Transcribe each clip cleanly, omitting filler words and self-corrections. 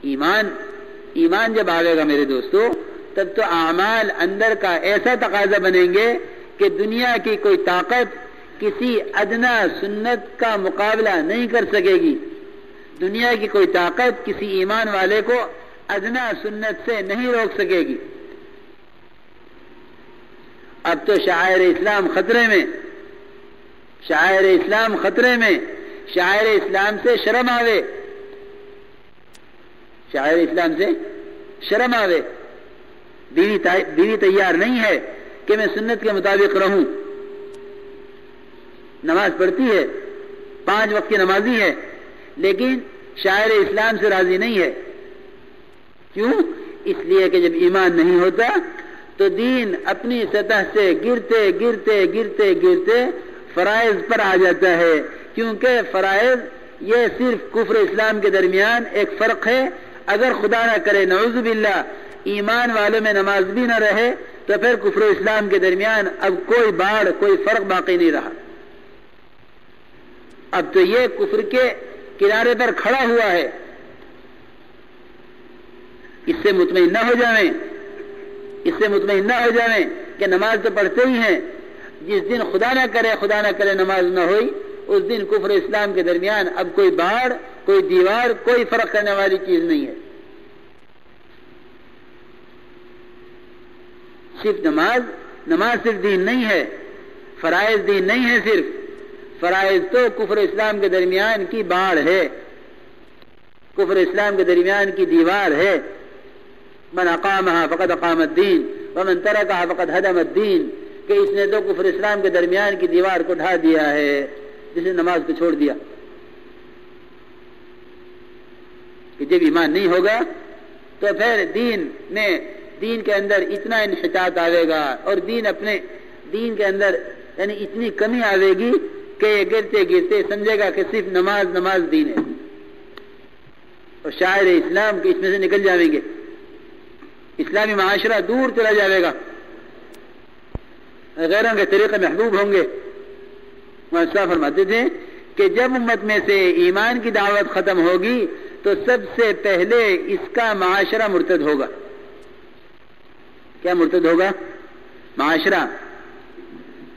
ایمان جب آئے گا میرے دوستو، تب تو اعمال اندر کا ایسا تقاضا بنیں گے کہ دنیا کی کوئی طاقت کسی ادنا سنت کا مقابلہ نہیں کر سکے گی. دنیا کی کوئی طاقت کسی ایمان والے کو ادنا سنت سے نہیں روک سکے گی. اب تو شاعر اسلام خطرے میں، شاعر اسلام خطرے میں. شاعر اسلام سے شرم آوے، شاعر اسلام سے شرم آوے. بیوی تیار نہیں ہے کہ میں سنت کے مطابق رہوں، نماز پڑھتی ہے، 5 وقت کی نمازی ہے، لیکن شاعر اسلام سے راضی نہیں ہے. کیوں؟ اس لیے کہ جب ایمان نہیں ہوتا تو دین اپنی سطح سے گرتے گرتے گرتے گرتے فرائض پر آ جاتا ہے. کیونکہ فرائض یہ صرف کفر اسلام کے درمیان ایک فرق ہے. اگر خدا نہ کرے نعوذ باللہ ایمان والوں میں نماز بھی نہ رہے تو پھر کفر اسلام کے درمیان اب کوئی باڑ، کوئی فرق باقی نہیں رہا. اب تو یہ کفر کے کنارے پر کھڑا ہوا ہے. اس سے مطمئن نہ ہو جائیں، اس سے مطمئن نہ ہو جائیں کہ نماز تو پڑھتے ہی ہیں. جس دن خدا نہ کرے نماز نہ ہوئی، اس دن کفر اسلام کے درمیان اب کوئی باڑ، کوئی دیوار، کوئی فرق کرنے والی چیز نہیں ہے. صرف نماز صرف دین نہیں ہے، فرائض دین نہیں ہے. صرف فرائض تو کفر اسلام کے درمیان کی باڑ ہے، کفر اسلام کے درمیان کی دیوار ہے. من اقامها فقد اقام الدین ومن ترکها فقد هدم الدین. کہ اس نے تو کفر اسلام کے درمیان کی دیوار کو ڈھا دیا ہے جس نے نماز کو چھوڑ دیا. کہ جب ایمان نہیں ہوگا تو پھر دین کے اندر اتنا انحطاط آئے گا اور دین کے اندر یعنی اتنی کمی آئے گی کہ یہ گرتے گرتے سمجھے گا کہ صرف نماز دین ہے. اور شاعر اسلام کے اس میں سے نکل جائیں گے، اسلامی معاشرہ دور چلا جائے گا، غیروں کے طریقے محبوب ہوں گے. مولانا فرماتے تھے کہ جب امت میں سے ایمان کی دعوت ختم ہوگی تو سب سے پہلے اس کا معاشرہ مرتد ہوگا. کیا مرتد ہوگا؟ معاشرہ.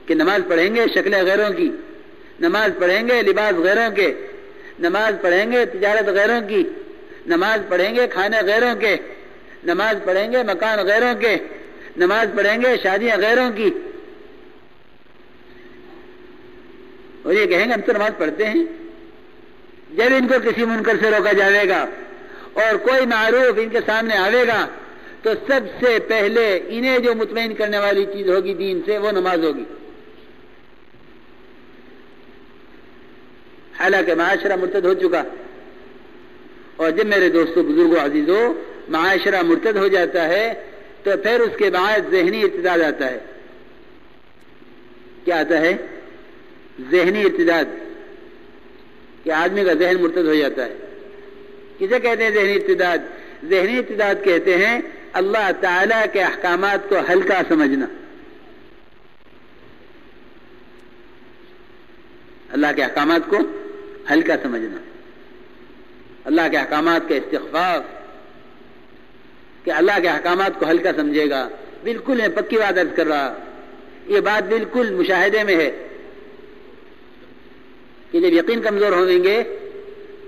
کہ نماز پڑھیں گے شکلیں غیروں کی، نماز پڑھیں گے لباس غیروں کے، نماز پڑھیں گے تجارت غیروں کی، نماز پڑھیں گے کھانے غیروں کے، نماز پڑھیں گے مکان غیروں کے، نماز پڑھیں گے شادیاں غیروں کی. اور یہ کہیں گے ہم تو نماز پڑھتے ہیں. جب ان کو کسی منکر سے روکا جائے گا اور کوئی معروف ان کے سامنے آئے گا تو سب سے پہلے انہیں جو مطمئن کرنے والی چیز ہوگی دین سے وہ نماز ہوگی. حالانکہ معاشرہ مرتد ہو چکا. اور جب میرے دوستوں بزرگوں عزیزوں معاشرہ مرتد ہو جاتا ہے تو پھر اس کے بعد ذہنی ارتداد آتا ہے. کیا آتا ہے؟ ذہنی ارتداد. کہ آدمی کا ذہن مرتد ہو جاتا ہے. کسے کہتے ہیں ذہنی ارتداد؟ ذہنی ارتداد کہتے ہیں اللہ تعالی کے احکامات کو ہلکا سمجھنا. اللہ کے احکامات کو ہلکا سمجھنا، اللہ کے احکامات کا استخفاف. کہ اللہ کے احکامات کو ہلکا سمجھے گا. بالکل میں پکی بات عرض کر رہا، یہ بات بالکل مشاہدے میں ہے کہ جب یقین کمزور ہویں گے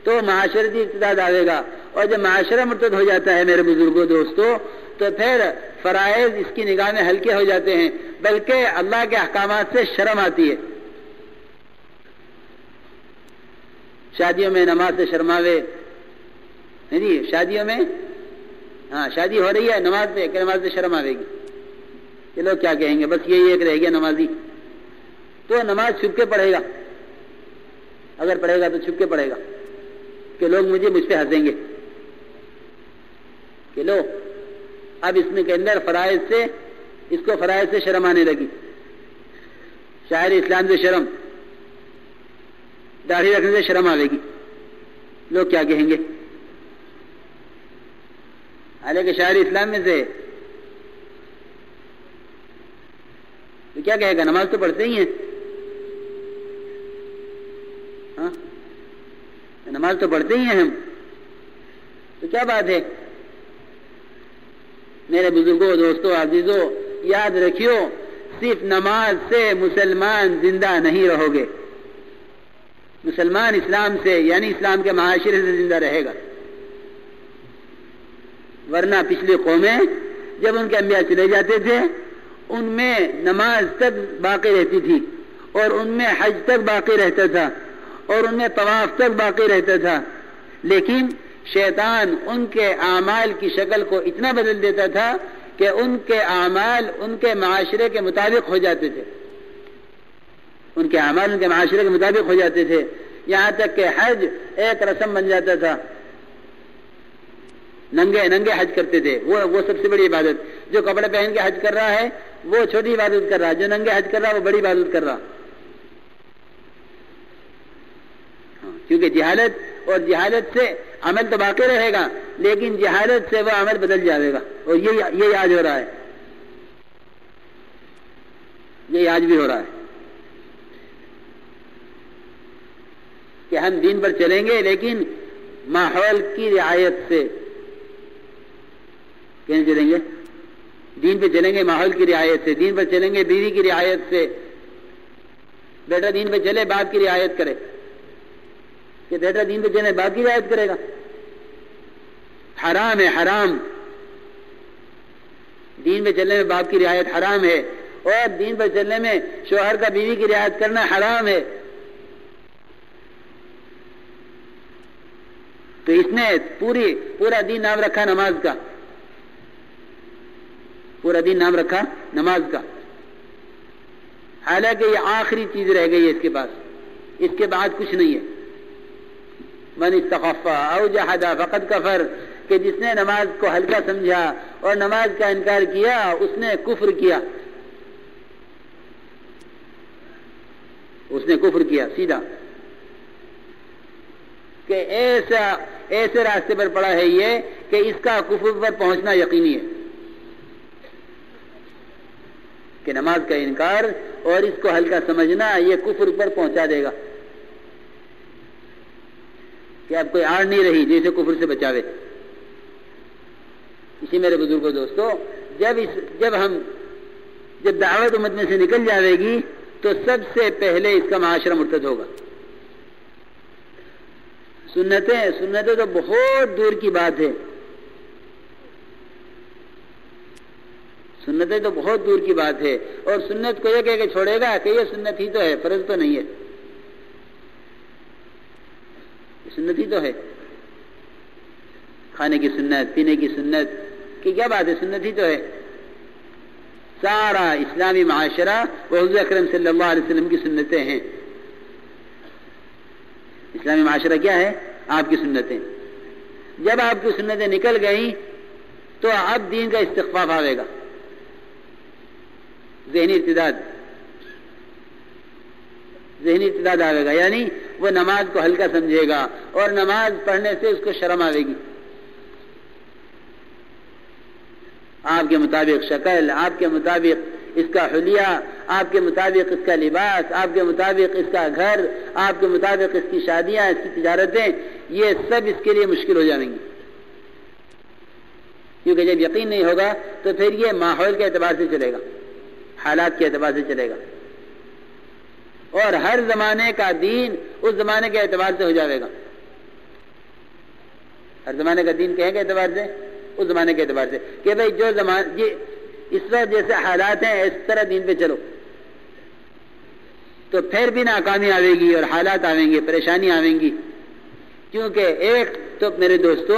تو معاشرتی ارتداد آئے گا. اور جب معاشرہ مرتد ہو جاتا ہے میرے بزرگوں دوستوں تو پھر فرائض اس کی نگاہ میں ہلکے ہو جاتے ہیں، بلکہ اللہ کے احکامات سے شرم آتی ہے. شادیوں میں نماز سے شرماوے نہیں، شادیوں میں شادی ہو رہی ہے نماز سے کہ نماز سے شرم آئے گی. یہ لوگ کیا کہیں گے؟ بس یہی ایک رہ گیا نمازی. تو نماز چھپ کے پڑھے گا، اگر پڑھے گا تو چھپ کے پڑھے گا کہ لوگ مجھ پہ ہنسیں گے. کہ لو اب اس میں کے اندر فرائض سے اس کو فرائض سے شرم آنے لگی. شاعر اسلام سے شرم، داڑھی رکھنے سے شرم آئے گی. لوگ کیا کہیں گے؟ حالانکہ شاعر اسلام میں سے تو کیا کہے گا؟ نماز تو پڑھتے ہی ہیں، نماز تو پڑھتے ہی ہیں ہم. تو کیا بات ہے؟ میرے بزرگوں، دوستوں، عزیزوں، یاد رکھیو، صرف نماز سے مسلمان زندہ نہیں رہو گے. مسلمان اسلام سے یعنی اسلام کے معاشرے سے زندہ رہے گا. ورنہ پچھلی قومیں جب ان کے انبیاء چلے جاتے تھے ان میں نماز تک باقی رہتی تھی، اور ان میں حج تک باقی رہتا تھا، اور ان میں طواف تک باقی رہتا تھا، لیکن شیطان ان کے اعمال کی شکل کو اتنا بدل دیتا تھا کہ ان کے اعمال ان کے معاشرے کے مطابق ہو جاتے تھے. ان کے اعمال ان کے معاشرے کے مطابق ہو جاتے تھے، یہاں تک کہ حج ایک رسم بن جاتا تھا. ننگے حج کرتے تھے، وہ سب سے بڑی عبادت. جو کپڑے پہن کے حج کر رہا ہے وہ چھوٹی عبادت کر رہا، جو ننگے حج کر رہا وہ بڑی عبادت کر رہا. کیونکہ جہالت سے عمل تو باقی رہے گا، لیکن جہالت سے وہ عمل بدل جائے گا. اور یہ آج ہو رہا ہے، یہ آج بھی ہو رہا ہے کہ ہم دین پر چلیں گے لیکن ماحول کی رعایت سے. کیسے چلیں گے؟ دین پہ چلیں گے ماحول کی رعایت سے. دین پر چلیں گے بیوی کی رعایت سے. بیٹا دین پہ چلے باپ کی رعایت کرے، کہ بیٹا دین پہ چلے باپ کی رعایت کرے گا. حرام ہے، حرام. دین پہ چلنے میں باپ کی رعایت حرام ہے، اور دین پر چلنے میں شوہر کا بیوی کی رعایت کرنا حرام ہے. تو اس نے پورا دین نام رکھا نماز کا، پورا دین نام رکھا نماز کا، حالانکہ یہ آخری چیز رہ گئی ہے اس کے پاس. اس کے بعد کچھ نہیں ہے. من استخف او جحد فقد کفر، کہ جس نے نماز کو ہلکا سمجھا اور نماز کا انکار کیا اس نے کفر کیا. اس نے کفر کیا سیدھا، کہ ایسے راستے پر پڑا ہے یہ کہ اس کا کفر پر پہنچنا یقینی ہے. کہ نماز کا انکار اور اس کو ہلکا سمجھنا یہ کفر پر پہنچا دے گا. کہ اب کوئی آڑ نہیں رہی جیسے کفر سے بچاوے. اسی میرے بزرگوں دوستو، جب دعوت امت میں سے نکل جاوے گی تو سب سے پہلے اس کا معاشرہ مرتد ہوگا. سنتیں تو بہت دور کی بات ہے. سنتیں تو بہت دور کی بات ہے، اور سنت کو یہ کہہ کے چھوڑے گا کہ یہ سنت ہی تو ہے، فرض تو نہیں ہے. سنت ہی تو ہے. کھانے کی سنت، پینے کی سنت کی کیا بات ہے؟ سنت ہی تو ہے. سارا اسلامی معاشرہ وہ حضور اکرم صلی اللہ علیہ وسلم کی سنتیں ہیں. اسلامی معاشرہ کیا ہے؟ آپ کی سنتیں. جب آپ کی سنتیں نکل گئیں تو اب دین کا استخفاف آئے گا. ذہنی ارتداد آئے گا، یعنی وہ نماز کو ہلکا سمجھے گا اور نماز پڑھنے سے اس کو شرم آئے گی. آپ کے مطابق شکل، آپ کے مطابق اس کا حلیہ، آپ کے مطابق اس کا لباس، آپ کے مطابق اس کا گھر، آپ کے مطابق اس کی شادیاں، اس کی تجارتیں، یہ سب اس کے لیے مشکل ہو جائیں گی. کیونکہ جب یقین نہیں ہوگا تو پھر یہ ماحول کے اعتبار سے چلے گا، حالات کے اعتبار سے چلے گا، اور ہر زمانے کا دین اس زمانے کے اعتبار سے ہو جائے گا. ہر زمانے کا دین کہیں کے اعتبار سے، اس زمانے کے اعتبار سے، کہ بھئی جو اس وقت جیسے حالات ہیں اس طرح دین پہ چلو. تو پھر بھی ناکامی آئے گی اور حالات آئیں گے، پریشانی آئیں گی. کیونکہ ایک تو میرے دوستو،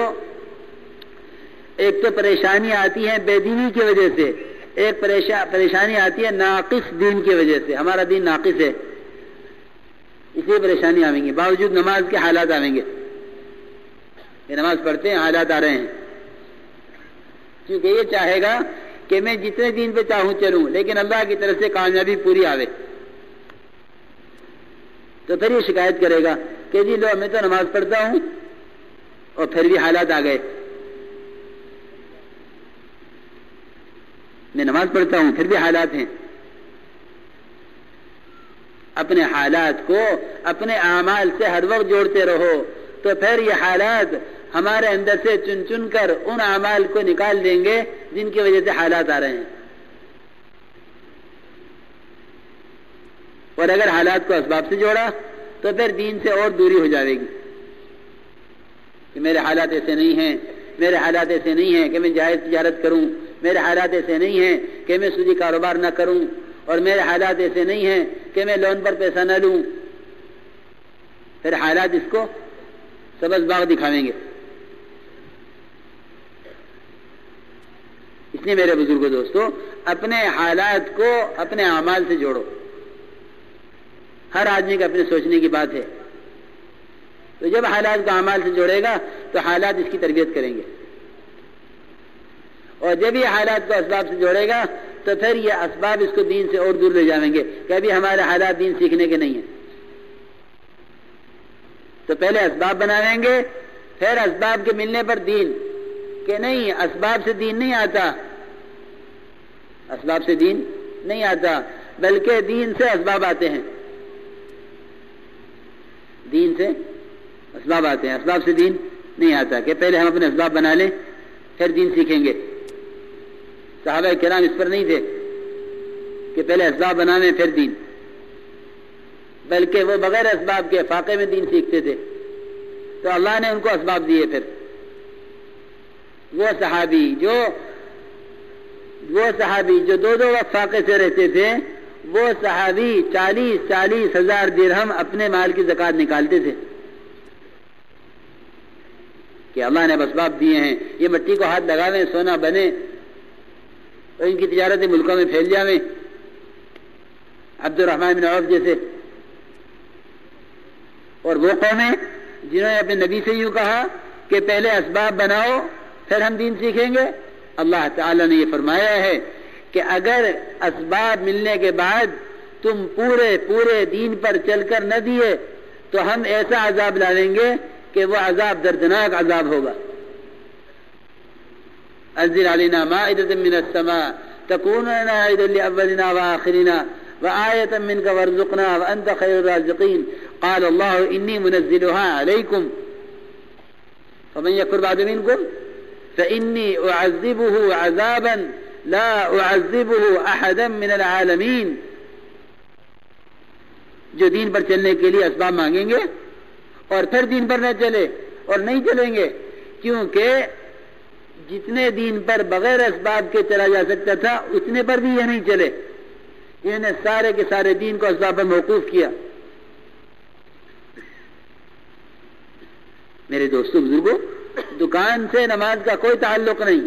ایک تو پریشانی آتی ہے بے دینی کی وجہ سے، ایک پریشانی آتی ہے ناقص دین کی وجہ سے. ہمارا دین ناقص ہے، اس لیے پریشانی آئیں گی. باوجود نماز کے حالات آئیں گے. یہ نماز پڑھتے ہیں، حالات آ رہے ہیں. کیونکہ یہ چاہے گا کہ میں جتنے دین پہ چاہوں چلوں، لیکن اللہ کی طرف سے کامیابی پوری آوے. تو پھر یہ شکایت کرے گا کہ جی لو میں تو نماز پڑھتا ہوں اور پھر بھی حالات آ گئے. میں نماز پڑھتا ہوں پھر بھی حالات ہیں. اپنے حالات کو اپنے اعمال سے ہر وقت جوڑتے رہو، تو پھر یہ حالات ہمارے اندر سے چن چن کر ان اعمال کو نکال دیں گے جن کی وجہ سے حالات آ رہے ہیں. اور اگر حالات کو اسباب سے جوڑا تو پھر دین سے اور دوری ہو جائے گی کہ میرے حالات ایسے نہیں ہیں، میرے حالات ایسے نہیں ہیں کہ میں جائز تجارت کروں، میرے حالات ایسے نہیں ہیں کہ میں سودی کاروبار نہ کروں، اور میرے حالات ایسے نہیں ہیں کہ میں لون پر پیسہ نہ لوں. پھر حالات اس کو سبز باغ دکھاویں گے. اس لیے میرے بزرگوں دوستو، اپنے حالات کو اپنے اعمال سے جوڑو. ہر آدمی کا اپنے سوچنے کی بات ہے. تو جب حالات کو اعمال سے جوڑے گا تو حالات اس کی تربیت کریں گے، اور جب یہ حالات کو اسباب سے جوڑے گا تو پھر یہ اسباب اس کو دین سے اور دور لے جائیں گے کہ ابھی ہمارے حالات دین سیکھنے کے نہیں ہیں. تو پہلے اسباب بنائیں گے، پھر اسباب کے ملنے پر دین، کہ نہیں اسباب سے دین نہیں آتا، اسباب سے دین نہیں آتا، بلکہ دین سے اسباب آتے ہیں. دین سے اسباب آتے ہیں، اسباب سے دین نہیں آتا کہ پہلے ہم اپنے اسباب بنا لیں پھر دین سیکھیں گے. صحابہ کرام اس پر نہیں تھے کہ پہلے اسباب بنانے پھر دین، بلکہ وہ بغیر اسباب کے فاقے میں دین سیکھتے تھے. تو اللہ نے ان کو اسباب دیے. پھر وہ صحابی جو دو وقت فاقے سے رہتے تھے، وہ صحابی 40 ہزار درہم اپنے مال کی زکات نکالتے تھے کہ اللہ نے اسباب دیے ہیں، یہ مٹی کو ہاتھ لگاویں سونا بنے اور ان کی تجارت ملکوں میں پھیل جاویں. عبد الرحمن بن عوف جیسے. اور وہ قومیں جنہوں نے اپنے نبی سے یوں کہا کہ پہلے اسباب بناؤ پھر ہم دین سیکھیں گے. اللہ تعالی نے یہ فرمایا ہے کہ اگر اسباب ملنے کے بعد تم پورے دین پر چل کر نہ دیے تو ہم ایسا عذاب ڈالیں گے کہ وہ عذاب دردناک عذاب ہوگا. انزل علینا مائدۃ من السماء تکون لنا عیدا لاولنا وآخرنا وآیۃ منک وارزقنا وانت خیر الرازقین قال اللہ انی منزلها علیکم فمن یکفر بعد منکم فإنی أعذبه عذابا لا أعذبه أحدا من العالمین. جو دین پر چلنے کے لیے اسباب مانگیں گے اور پھر دین پر نہ چلے اور نہیں چلیں گے، کیونکہ جتنے دین پر بغیر اسباب کے چلا جا سکتا تھا اتنے پر بھی یہ نہیں چلے. انہوں نے سارے کے سارے دین کو اسباب پر موقوف کیا. میرے دوستو بزرگوں، دکان سے نماز کا کوئی تعلق نہیں،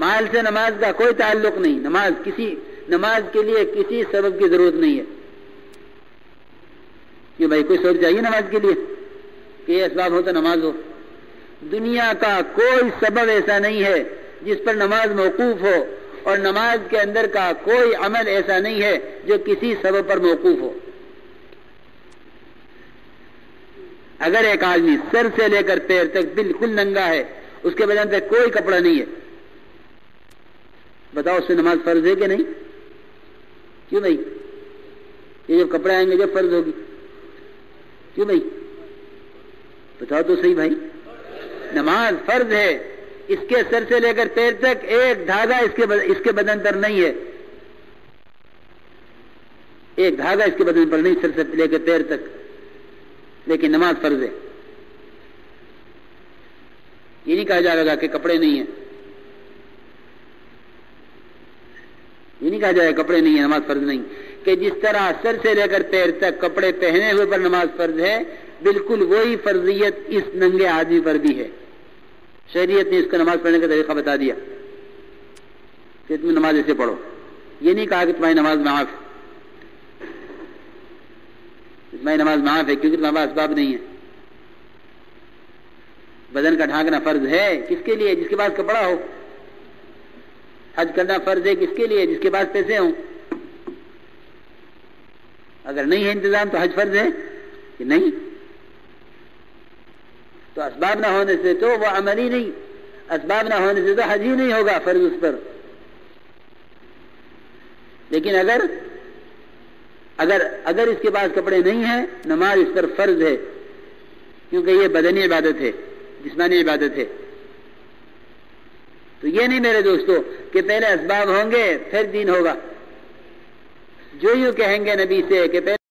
مال سے نماز کا کوئی تعلق نہیں. نماز کے لیے کسی سبب کی ضرورت نہیں ہے. کہ بھائی کوئی سبب چاہیے نماز کے لیے کہ یہ اسباب ہو تو نماز ہو. دنیا کا کوئی سبب ایسا نہیں ہے جس پر نماز موقوف ہو، اور نماز کے اندر کا کوئی عمل ایسا نہیں ہے جو کسی سبب پر موقوف ہو. اگر ایک آدمی سر سے لے کر پیر تک بالکل ننگا ہے، اس کے بدن پہ کوئی کپڑا نہیں ہے، بتاؤ اس سے نماز فرض ہے کہ نہیں؟ کیوں نہیں؟ یہ جب کپڑے آئیں گے جب فرض ہوگی. کیوں نہیں؟ بتاؤ تو صحیح بھائی. نماز فرض ہے. اس کے سر سے لے کر پیر تک ایک دھاگا اس کے بدن پر نہیں ہے، ایک دھاگا اس کے بدن پر نہیں، سر سے لے کر پیر تک، لیکن نماز فرض ہے. یہ نہیں کہا جائے گا کہ کپڑے نہیں ہیں، یہ نہیں کہا جائے گا کپڑے نہیں ہیں نماز فرض نہیں. کہ جس طرح سر سے لے کر پیر تک کپڑے پہنے ہوئے پر نماز فرض ہے، بالکل وہی فرضیت اس ننگے آدمی پر بھی ہے. شریعت نے اس کو نماز پڑھنے کا طریقہ بتا دیا کہ تم نماز ایسے پڑھو. یہ نہیں کہا کہ تمہاری نماز معاف ہے، تمہاری نماز معاف ہے کیونکہ تمہارے پاس اسباب نہیں ہے. بدن کا ڈھانکنا فرض ہے کس کے لیے؟ جس کے پاس کپڑا ہو. حج کرنا فرض ہے کس کے لیے؟ جس کے پاس پیسے ہوں. اگر نہیں ہے انتظام تو حج فرض ہے کہ نہیں؟ تو اسباب نہ ہونے سے تو وہ عمل ہی نہیں، اسباب نہ ہونے سے تو حج ہی نہیں ہوگا فرض اس پر. لیکن اگر اس کے پاس کپڑے نہیں ہیں، نماز اس پر فرض ہے کیونکہ یہ بدنی عبادت ہے، جسمانی عبادت ہے. تو یہ نہیں میرے دوستو کہ پہلے اسباب ہوں گے پھر دین ہوگا. جو یوں کہیں گے نبی سے کہ پہلے